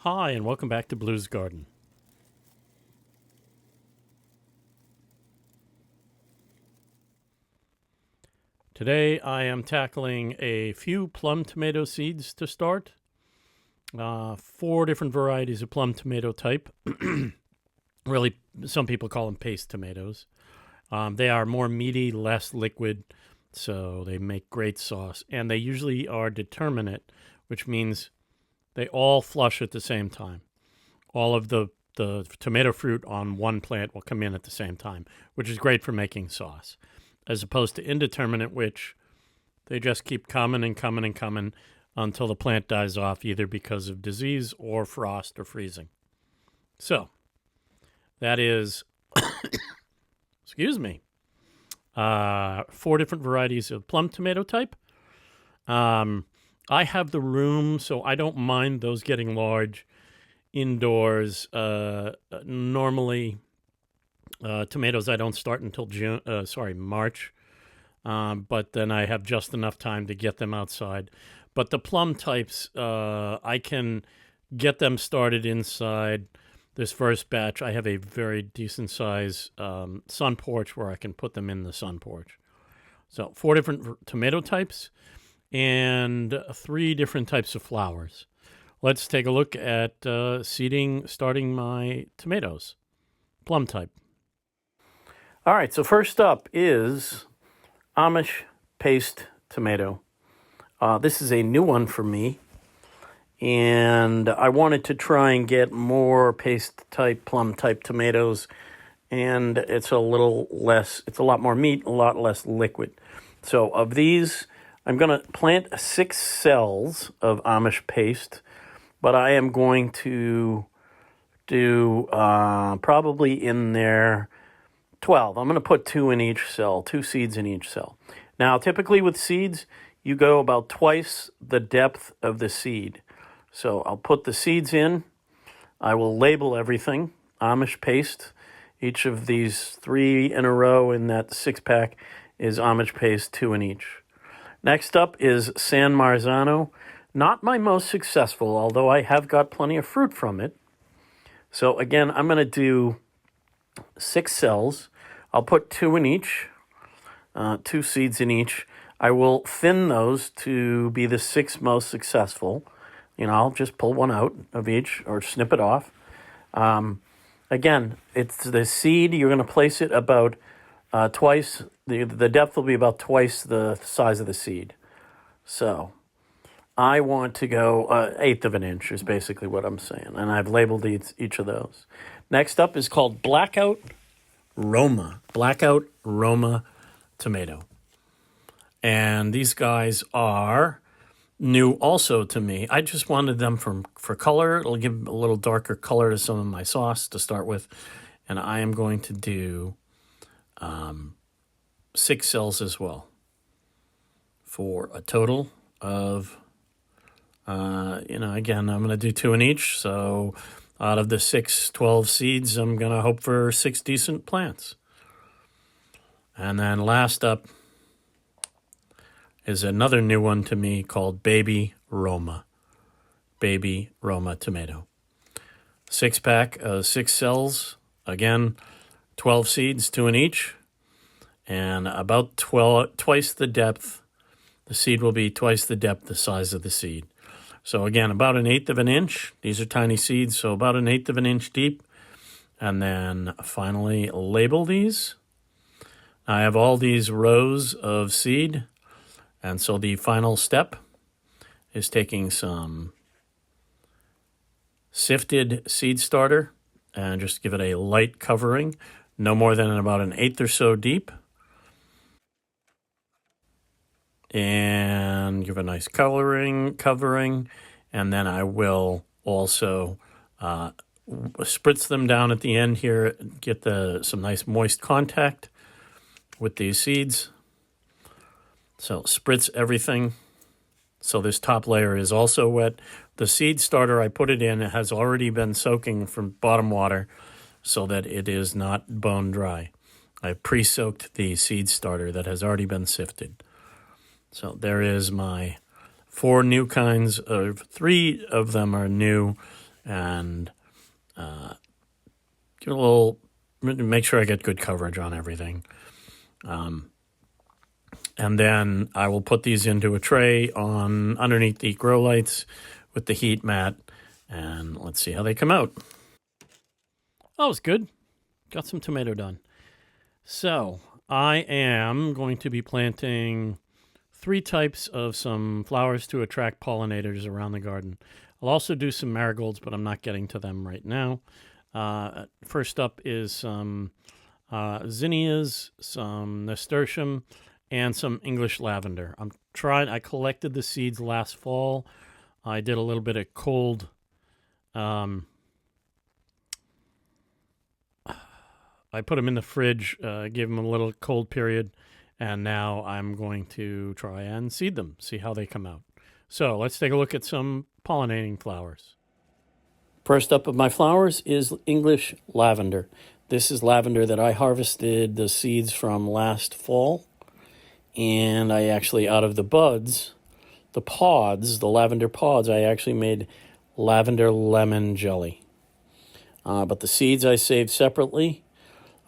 Hi, and welcome back to Blue's Garden. Today I am tackling a few plum tomato seeds to start. 4 different varieties of plum tomato type. Really, some people call them paste tomatoes. They are more meaty, less liquid, so they make great sauce. And they usually are determinate, which means they all flush at the same time. All of the tomato fruit on one plant will come in at the same time, which is great for making sauce, as opposed to indeterminate, which they just keep coming and coming and coming until the plant dies off, either because of disease or frost or freezing. So that is, excuse me, 4 different varieties of plum tomato type. I have the room, so I don't mind those getting large indoors. Normally, tomatoes I don't start until March, but then I have just enough time to get them outside. But the plum types, I can get them started inside. This first batch, I have a very decent size sun porch where I can put them in the sun porch. So 4 different tomato types and 3 different types of flowers. Let's take a look at starting my tomatoes, plum type. All right, so first up is Amish paste tomato. This is a new one for me, and I wanted to try and get more paste type, plum type tomatoes, and it's a lot more meat, a lot less liquid. So of these, I'm going to plant 6 cells of Amish paste, but I am going to do probably in there 12. I'm going to put 2 in each cell, 2 seeds in each cell. Now, typically with seeds, you go about twice the depth of the seed. So I'll put the seeds in. I will label everything, Amish paste. Each of these 3 in a row in that 6-pack is Amish paste, 2 in each. Next up is San Marzano. Not my most successful, although I have got plenty of fruit from it. So again, I'm going to do 6 cells. I'll put 2 in each, 2 seeds in each. I will thin those to be the 6 most successful. I'll just pull one out of each or snip it off. Again, it's the seed. You're going to place it about twice. The depth will be about twice the size of the seed. So I want to go 1/8 of an inch is basically what I'm saying. And I've labeled each of those. Next up is called Blackout Roma tomato. And these guys are new also to me. I just wanted them for color. It'll give a little darker color to some of my sauce to start with. And I am going to do 6 cells as well for a total of, again, I'm going to do 2 in each. So out of the 12 seeds, I'm going to hope for 6 decent plants. And then last up is another new one to me called Baby Roma tomato. 6-pack, 6 cells, again, 12 seeds, 2 in each, and about twice the depth. The seed will be twice the depth, the size of the seed. So again, about 1/8 of an inch. These are tiny seeds, so about 1/8 of an inch deep. And then finally label these. I have all these rows of seed. And so the final step is taking some sifted seed starter and just give it a light covering, no more than about 1/8 or so deep. And give a nice covering. And then I will also spritz them down at the end here, get some nice moist contact with these seeds. So spritz everything. So this top layer is also wet. The seed starter, I put it in, it has already been soaking from bottom water so that it is not bone dry. I pre-soaked the seed starter that has already been sifted. So there is my 4 new kinds of, 3 of them are new, and give a little, make sure I get good coverage on everything. And then I will put these into a tray on underneath the grow lights with the heat mat, and let's see how they come out. That was good. Got some tomato done. So I am going to be planting 3 types of some flowers to attract pollinators around the garden. I'll also do some marigolds, but I'm not getting to them right now. First up is some zinnias, some nasturtium, and some English lavender. I collected the seeds last fall. I did a little bit of cold. I put them in the fridge, gave them a little cold period, and now I'm going to try and seed them, see how they come out. So let's take a look at some pollinating flowers. First up of my flowers is English lavender. This is lavender that I harvested the seeds from last fall. And I actually, out of the buds, the pods, the lavender pods, I actually made lavender lemon jelly. But the seeds I saved separately.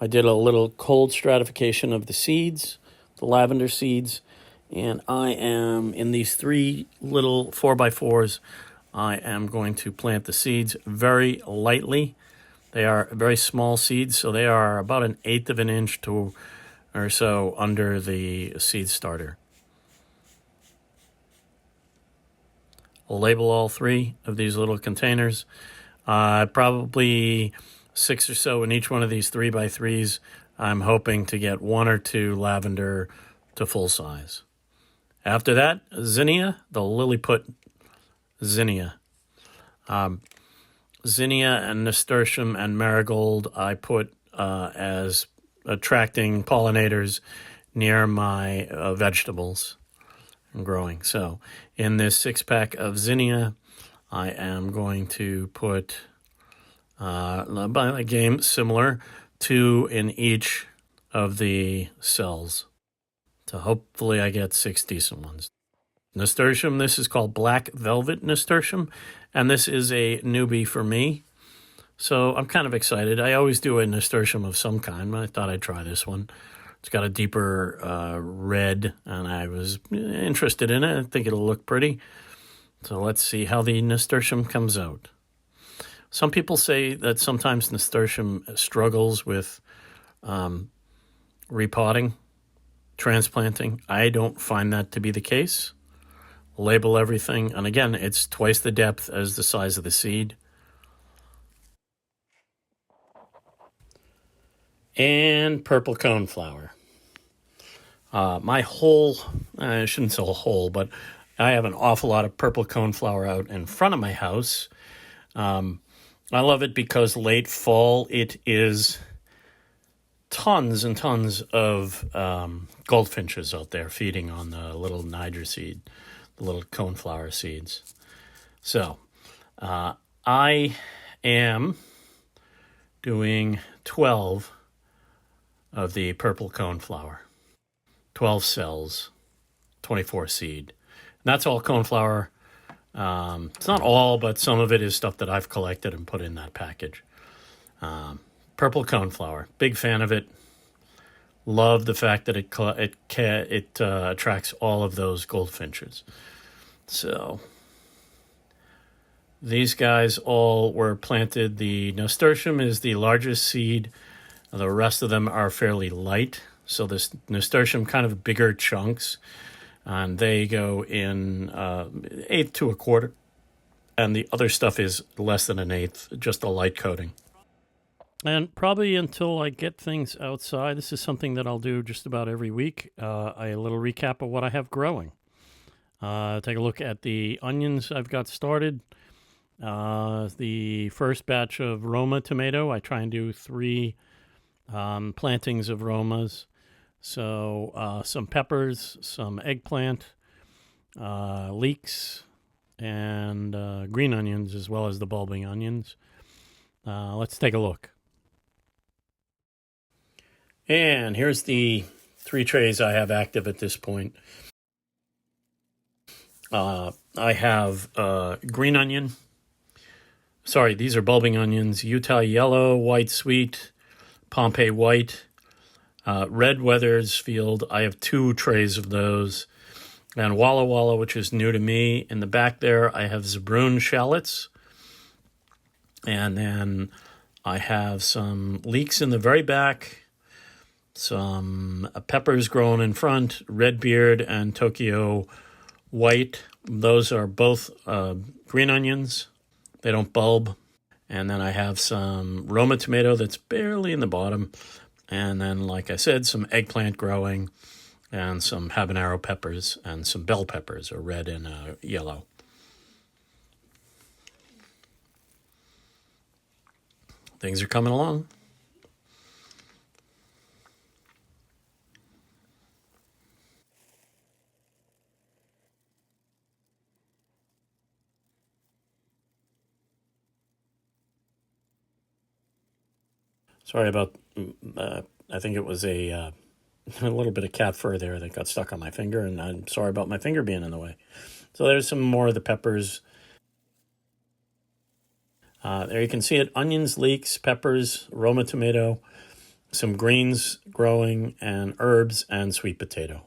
I did a little cold stratification of the seeds, the lavender seeds, and I am, in these 3 little 4x4s, I am going to plant the seeds very lightly. They are very small seeds, so they are about 1/8 of an inch to or so under the seed starter. I'll label all 3 of these little containers. Probably 6 or so in each one of these 3x3s. I'm hoping to get 1 or 2 lavender to full size. After that, zinnia, the Lilliput zinnia. Zinnia and nasturtium and marigold I put as attracting pollinators near my vegetables and growing. So in this 6-pack of zinnia, I am going to put a game similar, 2 in each of the cells. So hopefully I get 6 decent ones. Nasturtium, this is called black velvet nasturtium, and this is a newbie for me. So I'm kind of excited. I always do a nasturtium of some kind, but I thought I'd try this one. It's got a deeper red, and I was interested in it. I think it'll look pretty. So let's see how the nasturtium comes out. Some people say that sometimes nasturtium struggles with repotting, transplanting. I don't find that to be the case. Label everything, and again, it's twice the depth as the size of the seed. And purple coneflower. My whole, I shouldn't say whole, but I have an awful lot of purple coneflower out in front of my house. I love it because late fall it is tons and tons of goldfinches out there feeding on the little Niger seed, the little coneflower seeds. So I am doing 12 of the purple coneflower, 12 cells, 24 seed. And that's all coneflower. It's not all, but some of it is stuff that I've collected and put in that package. Purple coneflower, big fan of it. Love the fact that it attracts all of those goldfinches. So these guys all were planted. The nasturtium is the largest seed. The rest of them are fairly light. So this nasturtium kind of bigger chunks, and they go in 1/8 to 1/4. And the other stuff is less than 1/8, just a light coating. And probably until I get things outside, this is something that I'll do just about every week. A little recap of what I have growing. Take a look at the onions I've got started. The first batch of Roma tomato, I try and do 3 plantings of Romas. So some peppers, some eggplant, leeks, and green onions, as well as the bulbing onions. Let's take a look. And here's the 3 trays I have active at this point. I have green onion, Sorry, these are bulbing onions. Utah yellow, white sweet, Pompeii white, red Weathersfield. I have 2 trays of those. And Walla Walla, which is new to me. In the back there, I have Zabroon shallots. And then I have some leeks in the very back, some peppers growing in front, red beard and Tokyo white. Those are both green onions. They don't bulb. And then I have some Roma tomato that's barely in the bottom. And then, like I said, some eggplant growing and some habanero peppers and some bell peppers, or red and yellow. Things are coming along. Sorry about, I think it was a little bit of cat fur there that got stuck on my finger, and I'm sorry about my finger being in the way. So there's some more of the peppers. There you can see it, onions, leeks, peppers, Roma tomato, some greens growing, and herbs, and sweet potato.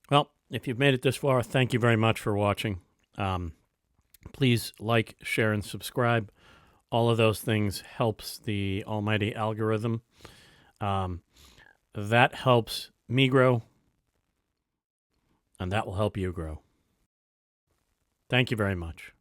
Well, if you've made it this far, thank you very much for watching. Please like, share, and subscribe. All of those things helps the almighty algorithm. That helps me grow, and that will help you grow. Thank you very much.